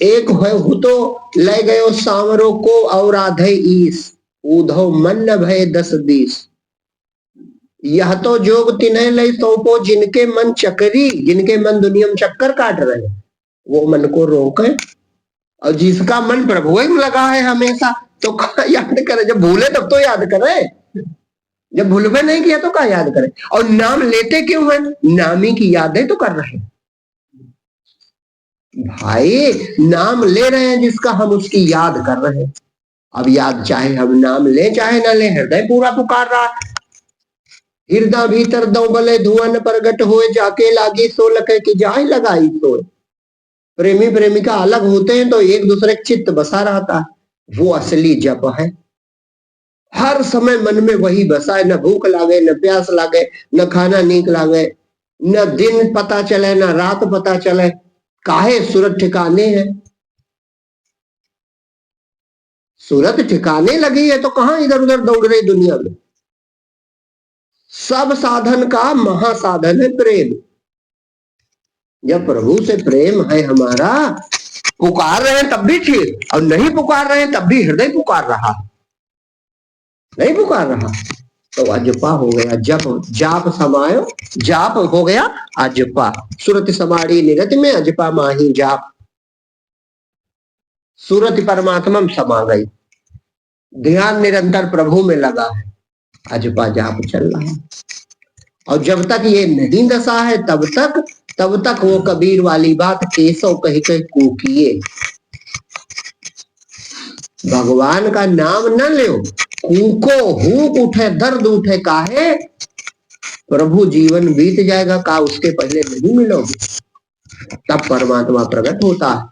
एक है तो ले गयो सांवरों को और आधे ईस, उधो मन न भय 10-20। यह तो जोग तिन्हें ले सौंपो जिनके मन चक्री, जिनके मन दुनिया में चक्कर काट रहे हैं, वो मन को रोके। और जिसका मन प्रभु में लगा है हमेशा, तो कहाँ याद करे? जब भूले तब तो याद करे, जब भूलवे नहीं किया तो कहाँ याद करे? और नाम लेते क्यों है? नामी की यादें तो कर रहे हैं भाई, नाम ले रहे हैं जिसका, हम उसकी याद कर रहे हैं। अब याद चाहे हम नाम ले चाहे ना ले, हृदय पूरा पुकार रहा है। हृदय भीतर दो बले धुआं प्रगट हुए, जाके लागी सो लखे की जाए लगाई सोए। प्रेमी प्रेमिका अलग होते हैं तो एक दूसरे चित्त बसा रहता है, वो असली जप है। हर समय मन में वही बसा है, न भूख लागे न प्यास लागे, न खाना नीक लागे, न दिन पता चले न रात पता चले, काहे सूरत ठिकाने है। सूरत ठिकाने लगी है तो कहां इधर उधर दौड़ रही दुनिया में। सब साधन का महासाधन है प्रेम। जब प्रभु से प्रेम है हमारा, पुकार रहे हैं तब भी ठीक, और नहीं पुकार रहे हैं तब भी हृदय पुकार रहा, नहीं पुकार रहा तो अजपा हो गया। जप जाप समायो, जाप हो गया अजपा। सुरत समाड़ी निरत में अजपा माही जाप, सुरत परमात्मा में समा गई, ध्यान निरंतर प्रभु में लगा है, अजपा जाप चल रहा है। और जब तक ये नहीं दशा है तब तक वो कबीर वाली बात केसव कह के कूकिए, भगवान का नाम न लो, कूको, हुक उठे, दर्द उठे, काहे? प्रभु जीवन बीत जाएगा का उसके पहले नहीं मिलोगे, तब परमात्मा प्रकट होता है।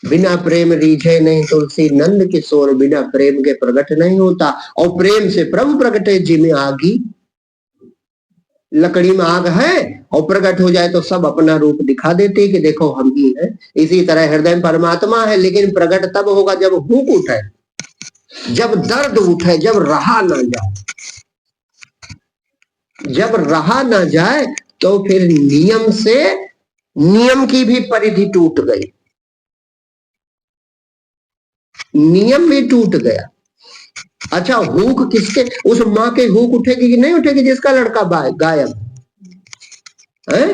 बिना प्रेम रीझे नहीं तुलसी नंद किशोर, बिना प्रेम के प्रकट नहीं होता। और प्रेम से प्रभु प्रकटे जिमें आगी, लकड़ी में आग है और प्रकट हो जाए तो सब अपना रूप दिखा देते कि देखो हम ही हैं। इसी तरह हृदय में परमात्मा है, लेकिन प्रकट तब होगा जब हुक उठे, जब दर्द उठे, जब रहा ना जाए। जब रहा ना जाए तो फिर नियम की भी परिधि टूट गई, नियम भी टूट गया। अच्छा, हुक किसके? उस माँ के हुक उठेगी कि नहीं उठेगी जिसका लड़का गायब है?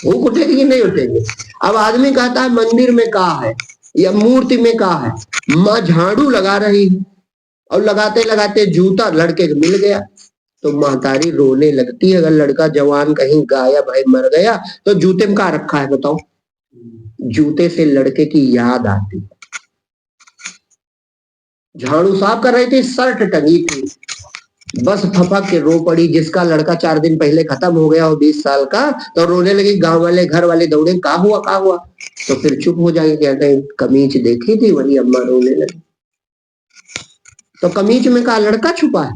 हुक उठेगी कि नहीं उठेगी? अब आदमी कहता है मंदिर में कहा है या मूर्ति में कहा है, माँ झाड़ू लगा रही है और लगाते लगाते जूता लड़के को मिल गया तो महतारी रोने लगती है। अगर लड़का जवान कहीं गायब है, मर गया, तो जूते में कहा रखा है बताओ? जूते से लड़के की याद आती। झाड़ू साफ कर रही थी, शर्ट टंगी थी, बस फपक के रो पड़ी। जिसका लड़का 4 दिन पहले खत्म हो गया हो 20 साल का, तो रोने लगी। गांव वाले घर वाले दौड़े, का हुआ का हुआ? तो फिर चुप हो जाएगी, कहते हैं कमीज देखी थी, वही अम्मा रोने लगी। तो कमीज में का लड़का छुपा है,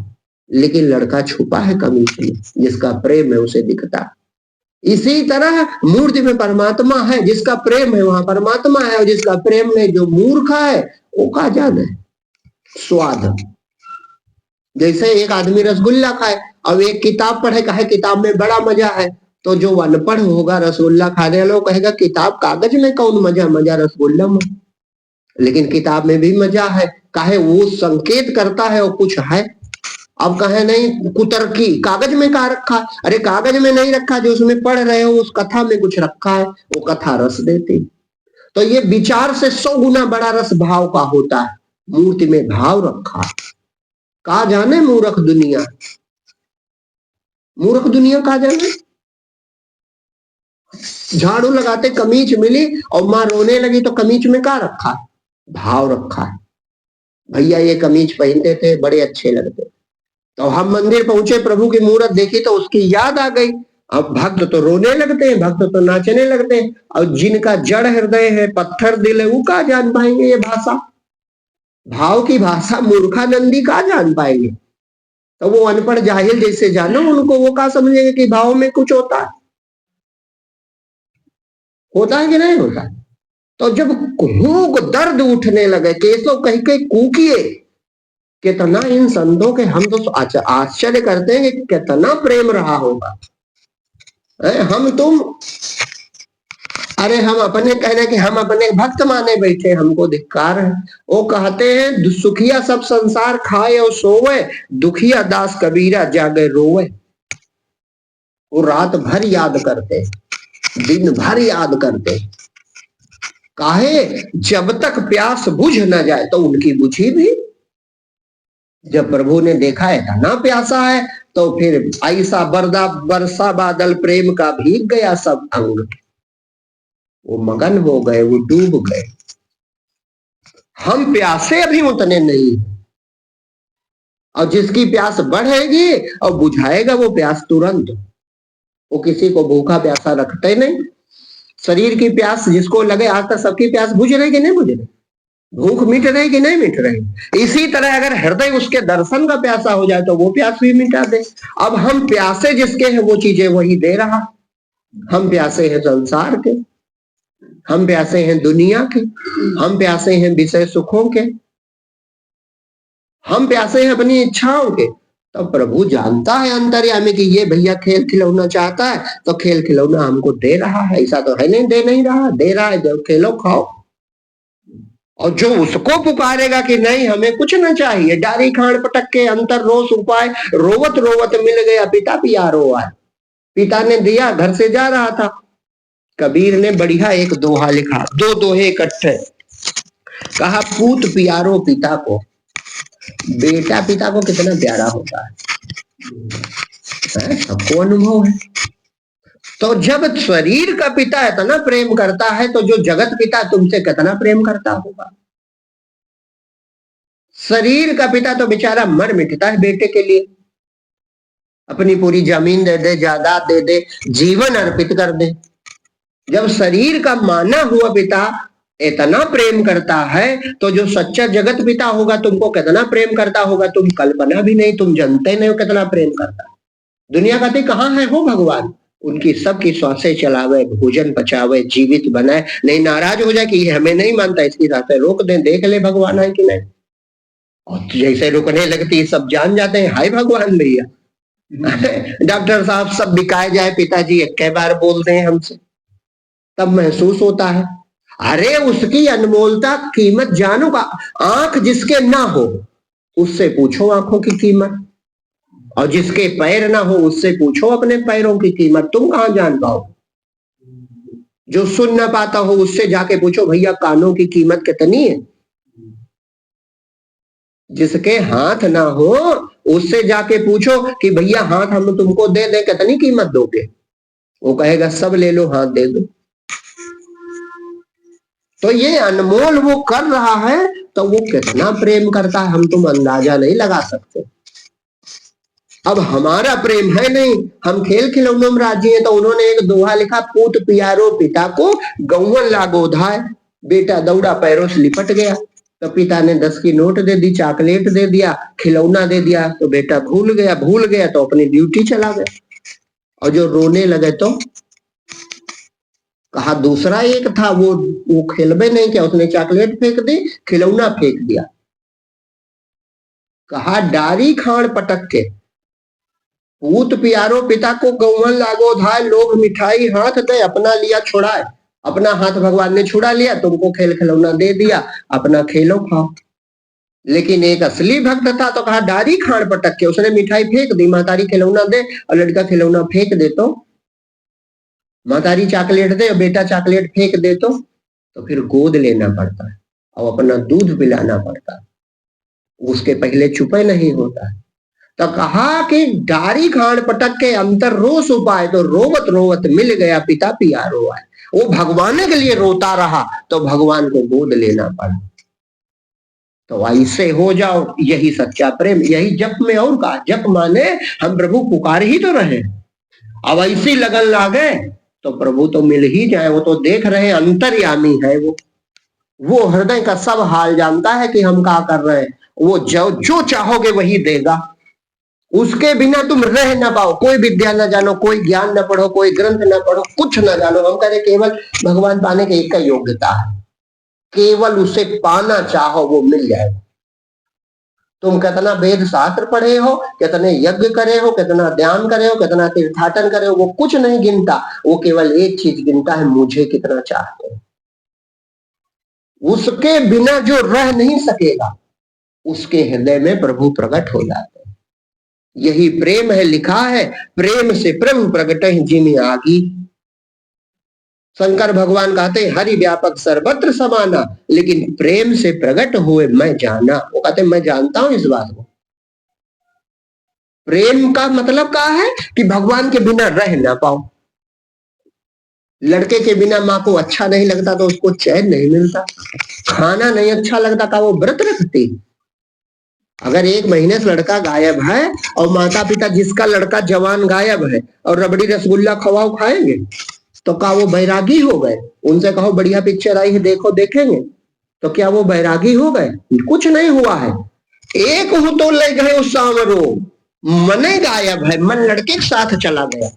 लेकिन लड़का छुपा है कमीज में, जिसका प्रेम है उसे दिखता। इसी तरह मूर्ति में परमात्मा है, जिसका प्रेम है वहां परमात्मा है, और जिसका प्रेम नहीं, जो मूर्ख है वो का जाने स्वाद। जैसे एक आदमी रसगुल्ला खाए और एक किताब पढ़े, कहे किताब में बड़ा मजा है, तो जो अनपढ़ होगा रसगुल्ला खाने वाला कहेगा किताब कागज में कौन मजा, मजा रसगुल्ला में। लेकिन किताब में भी मजा है, काहे? वो संकेत करता है और कुछ है। अब कहे नहीं कुतर्की, कागज में कहा रखा? अरे कागज में नहीं रखा, जो उसमें पढ़ रहे हो उस कथा में कुछ रखा है, वो कथा रस देती। तो ये विचार से 100 गुना बड़ा रस भाव का होता है। मूर्ति में भाव रखा, का जाने मूर्ख दुनिया, मूर्ख दुनिया का जाने। झाड़ू लगाते कमीज मिली और माँ रोने लगी, तो कमीज में का रखा? भाव रखा है। भैया ये कमीज पहनते थे, बड़े अच्छे लगते। तो हम मंदिर पहुंचे, प्रभु की मूर्त देखी तो उसकी याद आ गई। अब भक्त तो रोने लगते हैं, भक्त तो नाचने लगते हैं, और जिनका जड़ हृदय है, पत्थर दिल है, वो का जान पाएंगे ये भाषा? भाव की भाषा मूर्खानंदी का जान पाएंगे? तो वो अनपढ़ जाहिल जैसे जानो उनको, वो का समझेंगे कि भाव में कुछ होता है? होता है कि नहीं होता? तो जब खूब दर्द उठने लगे, केसव कह के कूकिए, कितना इन संतों के हम तो आश्चर्य करते हैं कि कितना प्रेम रहा होगा। हम तुम अरे हम अपने कहने कि हम अपने भक्त माने बैठे, हमको धिक्कार है। वो कहते हैं सुखिया सब संसार खाए और सोवे, दुखिया दास कबीरा जागे रोवे। वो रात भर याद करते, दिन भर याद करते, काहे? जब तक प्यास बुझ न जाए तो उनकी बुझी भी। जब प्रभु ने देखा है ना प्यासा है तो फिर ऐसा बरसा बादल प्रेम का भीग गया सब अंग। वो मगन हो गए, वो डूब गए। हम प्यासे अभी उतने नहीं, और जिसकी प्यास बढ़ेगी और बुझाएगा वो प्यास तुरंत। वो किसी को भूखा प्यासा रखते नहीं। शरीर की प्यास जिसको लगे, आज तक सबकी प्यास बुझ रही कि नहीं बुझ रही? भूख मिट रही कि नहीं मिट रही? इसी तरह अगर हृदय उसके दर्शन का प्यासा हो जाए तो वो प्यास भी मिटा दे। अब हम प्यासे जिसके हैं वो चीजें वही दे रहा। हम प्यासे हैं संसार के, हम प्यासे हैं दुनिया के, हम प्यासे हैं विषय सुखों के, हम प्यासे हैं अपनी इच्छाओं के। तो प्रभु जानता है अंतर्यामी कि ये भैया खेल खिलौना चाहता है तो खेल खिलौना हमको दे रहा है। ऐसा तो है नहीं दे नहीं रहा, दे रहा है। जब खेलो खाओ। और जो उसको पुकारेगा कि नहीं हमें कुछ ना चाहिए, डारी खान पटक के अंतर रोष उपाय, रोवत रोवत मिल गया पिता पियारो आए। पिता ने दिया, घर से जा रहा था। कबीर ने बढ़िया एक दोहा लिखा, दो दोहे इकट्ठे। कहा पूत पियारो पिता को। बेटा पिता को कितना प्यारा होता है, सबको अनुभव है। तो जब शरीर का पिता इतना प्रेम करता है तो जो जगत पिता तुमसे कितना प्रेम करता होगा। शरीर का पिता तो बेचारा मर मिटता है बेटे के लिए, अपनी पूरी जमीन दे दे, जायदाद दे दे, जीवन अर्पित कर दे। जब शरीर का माना हुआ पिता इतना प्रेम करता है तो जो सच्चा जगत पिता होगा तुमको कितना प्रेम करता होगा, तुम कल्पना भी नहीं, तुम जानते नहीं हो कितना प्रेम करता है। दुनिया कहती कहाँ है हो भगवान? उनकी सबकी सांसें चलावे, भोजन पचावे, जीवित बनाए। नहीं नाराज हो जाए कि ये हमें नहीं मानता, इसकी सांसें रोक दें, देख ले भगवान है कि नहीं। और जैसे रुकने लगती सब जान जाते हैं हाय भगवान भैया। डॉक्टर साहब सब बिकाए जाए, पिताजी एक बार बोलते हैं हमसे, तब महसूस होता है। अरे उसकी अनमोलता कीमत जानो का। आंख जिसके ना हो उससे पूछो आंखों की कीमत, और जिसके पैर ना हो उससे पूछो अपने पैरों की कीमत। तुम कहां जान पाओ? जो सुन ना पाता हो उससे जाके पूछो भैया कानों की कीमत कितनी है। जिसके हाथ ना हो उससे जाके पूछो कि भैया हाथ हम तुमको दे दें कितनी कीमत दोगे? वो कहेगा सब ले लो, हाथ दे दो। तो ये अनमोल वो कर रहा है तो वो कितना प्रेम करता है हम तुम अंदाजा नहीं लगा सकते। अब हमारा प्रेम है नहीं, हम खेल खिलौनों में राजी हैं। तो उन्होंने एक दोहा लिखा, पूत पियारो पिता को, गौवन लागो धाय। बेटा दौड़ा पैरों से लिपट गया तो पिता ने 10 की नोट दे दी, चॉकलेट दे दिया, खिलौना दे दिया। तो बेटा भूल गया तो अपनी ड्यूटी चला गया। और जो रोने लगे तो कहा दूसरा एक था वो खेलबे नहीं किया, उसने चॉकलेट फेंक दी, खिलौना फेंक दिया। कहा डारी खान पटक के, पूत पियारो पिता को गौवन लागो धाय। लोग मिठाई हाथ दे, अपना लिया छुड़ाए। अपना हाथ भगवान ने छुड़ा लिया, तुमको खेल खिलौना दे दिया, अपना खेलो खाओ। लेकिन एक असली भक्त था तो कहा डारी खान पटक के, उसने मिठाई फेंक दी, मातारी खिलौना दे, और लड़का खिलौना फेंक दे तो, मातारी चॉकलेट दे और बेटा चॉकलेट फेंक दे तो फिर गोद लेना पड़ता है और अपना दूध पिलाना पड़ता है, उसके पहले चुपे नहीं होता है। तो कहा कि डारी खान पटक के अंतर रोष उपाय, तो रोवत रोवत मिल गया पिता पियारो आए। वो भगवान के लिए रोता रहा तो भगवान को गोद लेना पड़ा। तो ऐसे हो जाओ, यही सच्चा प्रेम, यही जप में। और का जप माने हम प्रभु पुकार ही तो रहे, अब ऐसी लगन लागे तो प्रभु तो मिल ही जाए। वो तो देख रहे अंतर्यामी है, वो हृदय का सब हाल जानता है कि हम क्या कर रहे हैं। वो जो चाहोगे वही देगा, उसके बिना तुम रह ना पाओ। कोई विद्या ना जानो, कोई ज्ञान ना पढ़ो, कोई ग्रंथ ना पढ़ो, कुछ ना जानो। हम कहते केवल भगवान पाने की एक का योग्यता है, केवल उसे पाना चाहो वो मिल जाएगा। तुम कितना वेद शास्त्र पढ़े हो, कितने यज्ञ करे हो, कितना ध्यान करे हो, कितना तीर्थाटन करे हो, वो कुछ नहीं गिनता। वो केवल एक चीज गिनता है, मुझे कितना चाहते हो। उसके बिना जो रह नहीं सकेगा, उसके हृदय में प्रभु प्रकट हो जाते हैं। यही प्रेम है। लिखा है, प्रेम से प्रभु प्रकट है जिमि आगी। शंकर भगवान कहते हैं, हरि व्यापक सर्वत्र समाना, लेकिन प्रेम से प्रकट हुए मैं जाना। वो कहते हैं, मैं जानता हूं इस बात को। प्रेम का मतलब क्या है कि भगवान के बिना रह ना पाओ। लड़के के बिना माँ को अच्छा नहीं लगता तो उसको चैन नहीं मिलता। खाना नहीं अच्छा लगता का वो व्रत रखती। अगर 1 महीने से लड़का गायब है और माता पिता जिसका लड़का जवान गायब है और रबड़ी रसगुल्ला खवाओ खाएंगे, तो क्या वो बैरागी हो गए? उनसे कहो बढ़िया पिक्चर आई है, देखो, देखेंगे, तो क्या वो बैरागी हो गए? कुछ नहीं हुआ है। एक हूं तो ले गए उस सामरो, मने गायब है, मन लड़के के साथ चला गया।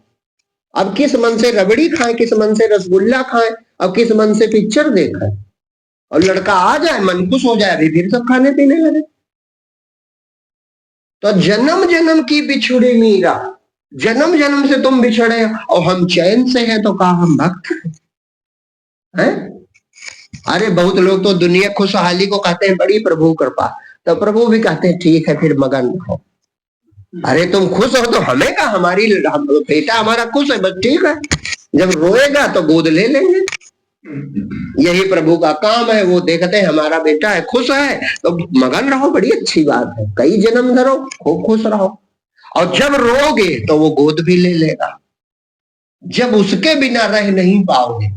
अब किस मन से रबड़ी खाए, किस मन से रसगुल्ला खाए, अब किस मन से पिक्चर देखे? और लड़का आ जाए, मन खुश हो जाए, अभी फिर सब खाने पीने लगे। तो जन्म जन्म की बिछुड़ी मीरा, जन्म जन्म से तुम बिछड़े और हम चैन से हैं, तो कहा हम भक्त हैं? अरे बहुत लोग तो दुनिया खुशहाली को कहते हैं बड़ी प्रभु कृपा, तो प्रभु भी कहते हैं ठीक है फिर मगन रहो। अरे तुम खुश हो तो हमें का, हमारी बेटा हमारा खुश है, बस ठीक है। जब रोएगा तो गोद ले लेंगे। यही प्रभु का काम है। वो देखते हैं हमारा बेटा है, खुश है, तो मगन रहो, बड़ी अच्छी बात है, कई जन्म धरो, खूब खुश रहो। और जब रोगे तो वो गोद भी ले लेगा। जब उसके बिना रह नहीं पाओगे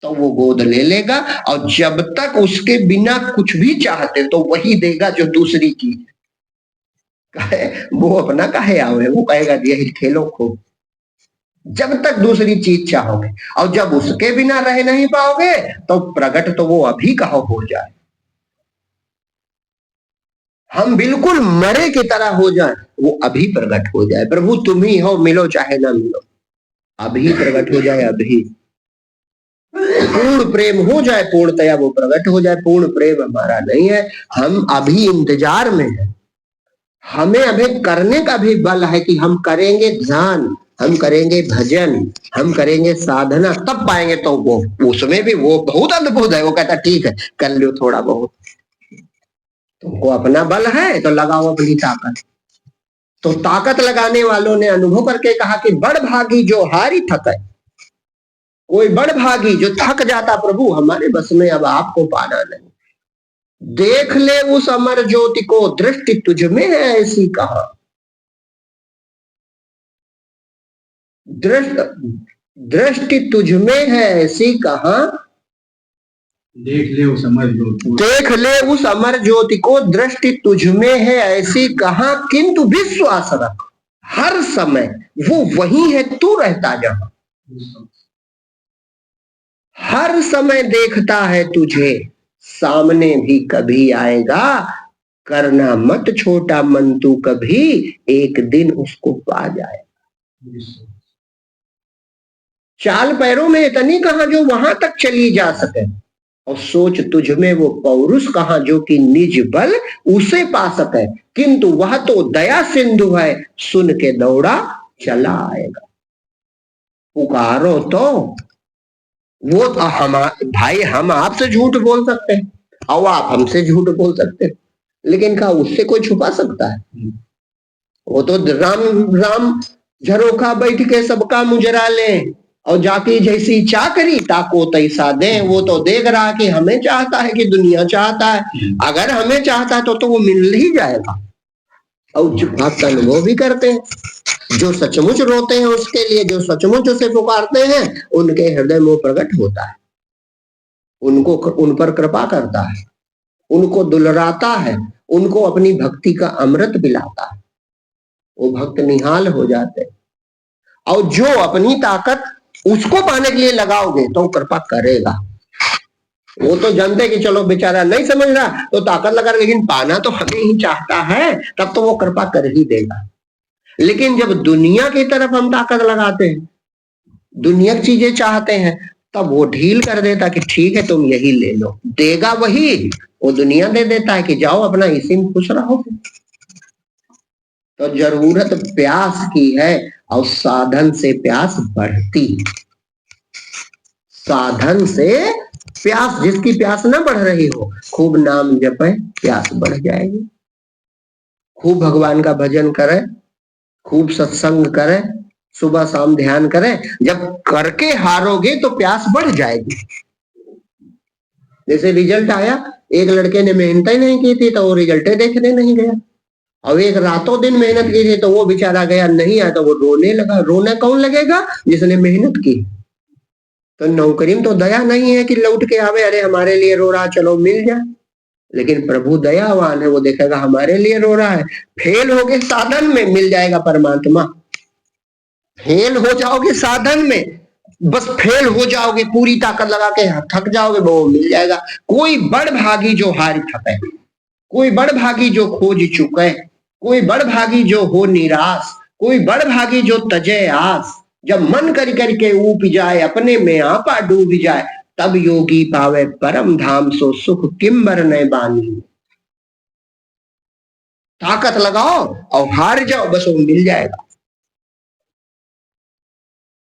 तो वो गोद ले लेगा। और जब तक उसके बिना कुछ भी चाहते तो वही देगा जो दूसरी की है। वो अपना काहे आवे, वो कहेगा यही खेलो खूब। जब तक दूसरी चीज चाहोगे, और जब उसके बिना रह नहीं पाओगे तो प्रकट तो वो अभी कहो हो जाए। हम बिल्कुल मरे की तरह हो जाए, वो अभी प्रकट हो जाए। प्रभु तुम ही हो, मिलो चाहे ना मिलो, अभी प्रकट हो जाए। अभी पूर्ण प्रेम हो जाए, पूर्णतया वो प्रकट हो जाए। पूर्ण प्रेम हमारा नहीं है, हम अभी इंतजार में हैं। हमें अभी करने का भी बल है कि हम करेंगे ध्यान, हम करेंगे भजन, हम करेंगे साधना, तब पाएंगे। तो वो उसमें भी वो बहुत अद्भुत है। वो कहता ठीक है कर लो थोड़ा बहुत, तुमको अपना बल है तो लगाओ अपनी ताकत। तो ताकत लगाने वालों ने अनुभव करके कहा कि बड़ भागी जो हारी थके। कोई बड़ भागी जो थक जाता, प्रभु हमारे बस में अब आपको पाना नहीं। देख ले उस अमर ज्योति को, दृष्टि तुझ में है ऐसी कहा। दृष्टि तुझ में है ऐसी कहा। देख ले उस अमर ज्योति, देख ले उस अमर ज्योति को, दृष्टि तुझ में है ऐसी कहा। किंतु विश्वास रख हर समय वो वही है, तू रहता जहां। हर समय देखता है तुझे, सामने भी कभी आएगा। करना मत छोटा मन तू कभी, एक दिन उसको पा जाएगा। चाल पैरों में इतनी कहां जो वहां तक चली जा सके, और सोच तुझ में वो पौरुष कहां जो कि निज बल उसे पा सके। किंतु वह तो दया सिंधु है, सुन के दौड़ा चला आएगा। पुकारो तो वो तो हम भाई, हम आपसे झूठ बोल सकते हैं और आप हमसे झूठ बोल सकते हैं, लेकिन क्या उससे कोई छुपा सकता है? वो तो राम राम झरोखा बैठ के सबका मुजरा ले, और जाके जैसी चाकरी ताको तैसा दे। वो तो देख रहा कि हमें चाहता है कि दुनिया चाहता है। अगर हमें चाहता है तो वो मिल ही जाएगा। और भक्त अनुभव भी करते हैं, जो सचमुच रोते हैं उसके लिए, जो सचमुच उसे पुकारते हैं, उनके हृदय में प्रकट होता है, उनको उन पर कृपा करता है, उनको दुलराता है, उनको अपनी भक्ति का अमृत पिलाता है। वो भक्त निहाल हो जाते हैं। और जो अपनी ताकत उसको पाने के लिए लगाओगे तो कृपा करेगा। वो तो जानते कि चलो बेचारा नहीं समझ रहा तो ताकत लगा, लेकिन पाना तो हमें ही चाहता है, तब तो वो कृपा कर ही देगा। लेकिन जब दुनिया की तरफ हम ताकत लगाते हैं, दुनिया की चीजें चाहते हैं, तब वो ढील कर देता कि ठीक है तुम यही ले लो, देगा वही, वो दुनिया दे देता है कि जाओ अपना इसी में खुश रहो। तो जरूरत प्यास की है और साधन से प्यास बढ़ती। साधन से प्यास, जिसकी प्यास ना बढ़ रही हो, खूब नाम जपे, प्यास बढ़ जाएगी। खूब भगवान का भजन करे, खूब सत्संग करे, सुबह शाम ध्यान करें। जब करके हारोगे तो प्यास बढ़ जाएगी। जैसे रिजल्ट आया, एक लड़के ने मेहनत ही नहीं की थी तो वो रिजल्ट देखने नहीं गया, और एक रातों दिन मेहनत की थी तो वो बेचारा गया, नहीं आया तो वो रोने लगा। रोने कौन लगेगा? जिसने मेहनत की। तो नौकरी में तो दया नहीं है कि लौट के आवे, अरे हमारे लिए रो रहा, चलो मिल जाए। लेकिन प्रभु दयावान है, वो देखेगा हमारे लिए रो रहा है। फेल हो गए साधन में, मिल जाएगा परमात्मा। फेल हो जाओगे साधन में, बस फेल हो जाओगे, पूरी ताकत लगा के थक जाओगे, वो मिल जाएगा। कोई बड़ भागी जो हार थके, कोई बड़ भागी जो खोज चुके, कोई बड़ भागी जो हो निराश, कोई बड़ भागी जो तजे आस। जब मन कर करके ऊप जाए, अपने में आपा डूब जाए, तब योगी पावे परम धाम, सो सुख किम्बर न बानी। ताकत लगाओ और हार जाओ, बस वो मिल जाएगा।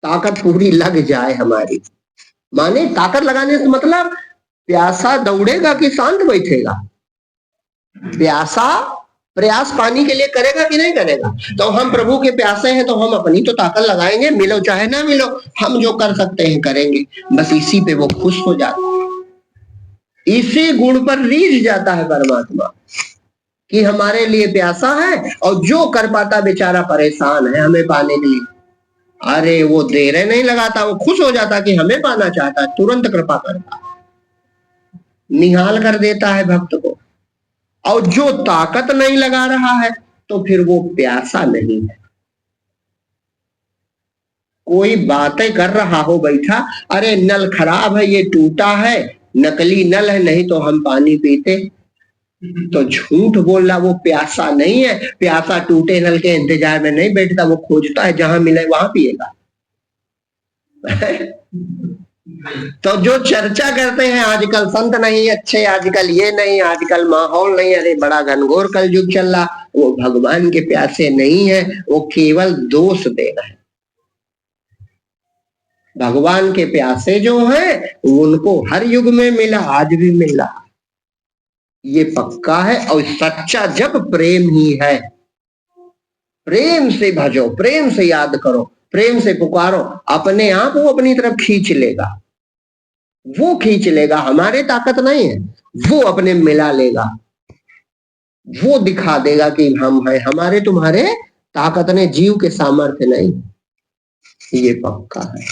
ताकत पूरी लग जाए हमारी, माने ताकत लगाने से मतलब प्यासा दौड़ेगा कि शांत बैठेगा? प्यासा प्रयास पानी के लिए करेगा कि नहीं करेगा? तो हम प्रभु के प्यासे हैं तो हम अपनी तो ताकत लगाएंगे, मिलो चाहे ना मिलो, हम जो कर सकते हैं करेंगे। बस इसी पे वो खुश हो जाता है, इसी गुण पर रीझ जाता है परमात्मा कि हमारे लिए प्यासा है, और जो कर पाता बेचारा परेशान है हमें पाने के लिए। अरे वो देर नहीं लगाता, वो खुश हो जाता कि हमें पाना चाहता है, तुरंत कृपा करता, निहाल कर देता है भक्त को। और जो ताकत नहीं लगा रहा है तो फिर वो प्यासा नहीं है। कोई बातें कर रहा हो बैठा, अरे नल खराब है, ये टूटा है, नकली नल है, नहीं तो हम पानी पीते, तो झूठ बोल रहा, वो प्यासा नहीं है। प्यासा टूटे नल के इंतजार में नहीं बैठता, वो खोजता है जहां मिले वहां पिएगा। तो जो चर्चा करते हैं आजकल संत नहीं अच्छे, आजकल ये नहीं, आजकल माहौल नहीं, अरे बड़ा घनघोर कलयुग चल रहा, वो भगवान के प्यासे नहीं है, वो केवल दोष दे रहे हैं। भगवान के प्यासे जो हैं उनको हर युग में मिला, आज भी मिला, ये पक्का है। और सच्चा जब प्रेम ही है, प्रेम से भजो, प्रेम से याद करो, प्रेम से पुकारो, अपने आप वो अपनी तरफ खींच लेगा, वो खींच लेगा। हमारे ताकत नहीं है, वो अपने मिला लेगा, वो दिखा देगा कि हम हैं। हमारे तुम्हारे ताकत ने जीव के सामर्थ्य नहीं, ये पक्का है।